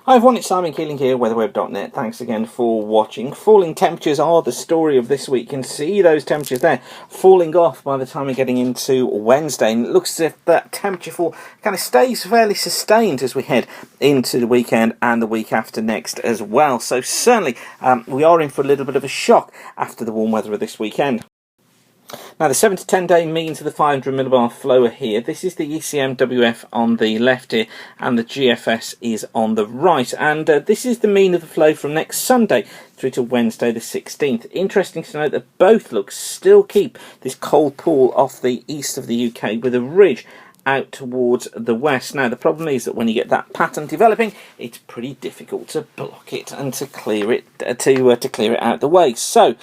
Hi everyone, it's Simon Keeling here, weatherweb.net. Thanks again for watching. Falling temperatures are the story of this week. You can see those temperatures there falling off by the time we're getting into Wednesday. And it looks as if that temperature fall kind of stays fairly sustained as we head into the weekend and the week after next as well. So certainly we are in for a little bit of a shock after the warm weather of this weekend. Now the 7 to 10 day means of the 500 millibar flow are here. This is the ECMWF on the left here and the GFS is on the right, and this is the mean of the flow from next Sunday through to Wednesday the 16th. Interesting to note that both looks still keep this cold pool off the east of the UK with a ridge out towards the west. Now the problem is that when you get that pattern developing, it's pretty difficult to block it and to clear it to clear it out the way. So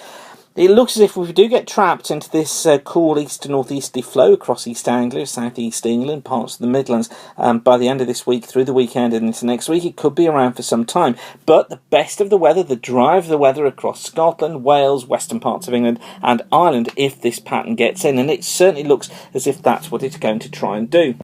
it looks as if we do get trapped into this cool east to northeasterly flow across East Anglia, southeast England, parts of the Midlands. By the end of this week, through the weekend and into next week, it could be around for some time. But the best of the weather, the drive of the weather across Scotland, Wales, western parts of England and Ireland, if this pattern gets in. And it certainly looks as if that's what it's going to try and do.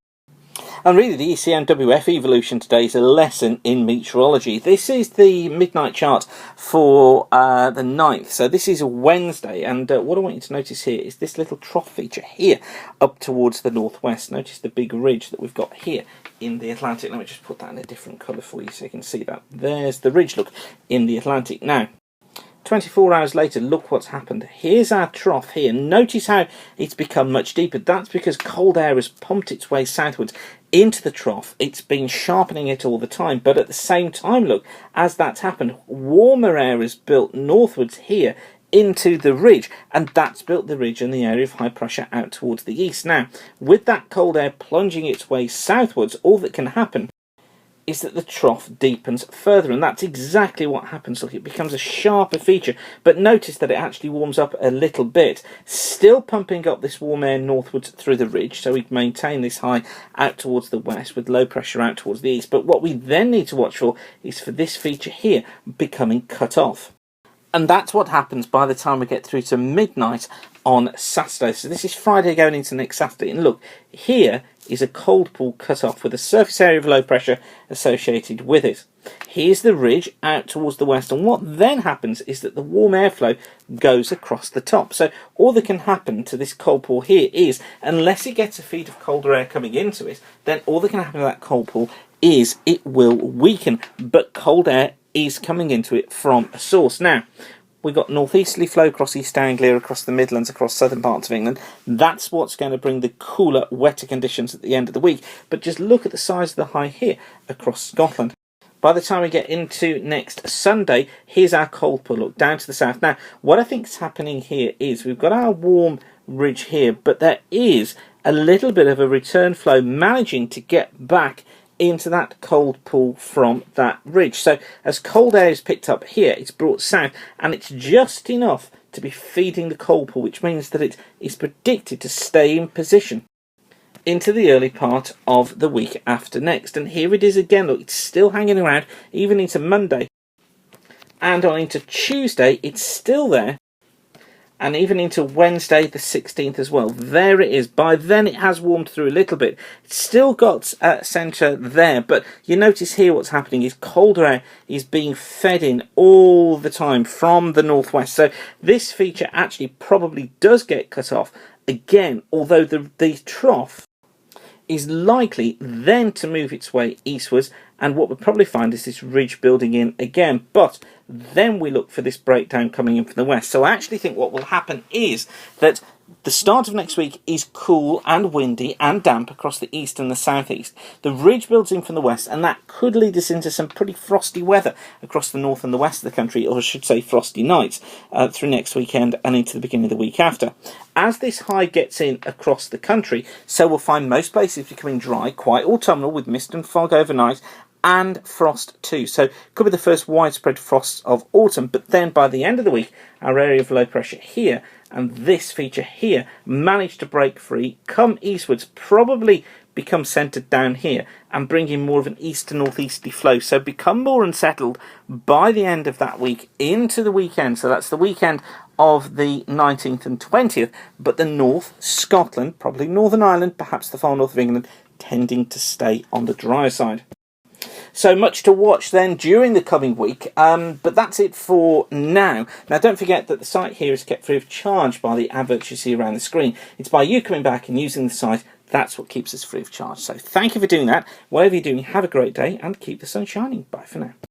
And really the ECMWF evolution today is a lesson in meteorology. This is the midnight chart for the 9th. So this is a Wednesday, and what I want you to notice here is this little trough feature here up towards the northwest. Notice the big ridge that we've got here in the Atlantic. Let me just put that in a different colour for you so you can see that. There's the ridge, look, in the Atlantic. Now 24 hours later, look what's happened. Here's our trough here. Notice how it's become much deeper. That's because cold air has pumped its way southwards into the trough. It's been sharpening it all the time, but at the same time, look, as that's happened, warmer air is built northwards here into the ridge, and that's built the ridge and the area of high pressure out towards the east. Now, with that cold air plunging its way southwards, all that can happen is that the trough deepens further, and that's exactly what happens. Look, it becomes a sharper feature, but notice that it actually warms up a little bit, still pumping up this warm air northwards through the ridge, so we maintain this high out towards the west with low pressure out towards the east. But what we then need to watch for is for this feature here becoming cut off. And that's what happens by the time we get through to midnight on Saturday. So this is Friday going into next Saturday. And look, here is a cold pool cut off with a surface area of low pressure associated with it. Here's the ridge out towards the west. And what then happens is that the warm airflow goes across the top. So all that can happen to this cold pool here is, unless it gets a feed of colder air coming into it, then all that can happen to that cold pool is it will weaken. But cold air is coming into it from a source. Now, we've got northeasterly flow across East Anglia, across the Midlands, across southern parts of England. That's what's going to bring the cooler, wetter conditions at the end of the week. But just look at the size of the high here across Scotland. By the time we get into next Sunday, here's our cold pool, look, down to the south. Now, what I think is happening here is we've got our warm ridge here, but there is a little bit of a return flow managing to get back into that cold pool from that ridge. So as cold air is picked up here, it's brought south, and it's just enough to be feeding the cold pool, which means that it is predicted to stay in position into the early part of the week after next. And here it is again, look, it's still hanging around even into Monday, and on into Tuesday it's still there, and even into Wednesday the 16th as well. There it is. By then it has warmed through a little bit. It's still got centre there, but you notice here what's happening is colder air is being fed in all the time from the northwest. So this feature actually probably does get cut off again, although the trough is likely then to move its way eastwards, and what we'll probably find is this ridge building in again. But then we look for this breakdown coming in from the west. So I actually think what will happen is that the start of next week is cool and windy and damp across the east and the southeast. The ridge builds in from the west, and that could lead us into some pretty frosty weather across the north and the west of the country, or I should say frosty nights, through next weekend and into the beginning of the week after. As this high gets in across the country, so we'll find most places becoming dry, quite autumnal, with mist and fog overnight, and frost too. So could be the first widespread frosts of autumn, but then by the end of the week, our area of low pressure here and this feature here manage to break free, come eastwards, probably become centred down here and bring in more of an east to northeasterly flow, so become more unsettled by the end of that week into the weekend. So that's the weekend of the 19th and 20th, but the north, Scotland, probably Northern Ireland, perhaps the far north of England, tending to stay on the drier side. So much to watch then during the coming week, but that's it for now. Now don't forget that the site here is kept free of charge by the adverts you see around the screen. It's by you coming back and using the site, that's what keeps us free of charge. So thank you for doing that. Whatever you're doing, have a great day and keep the sun shining. Bye for now.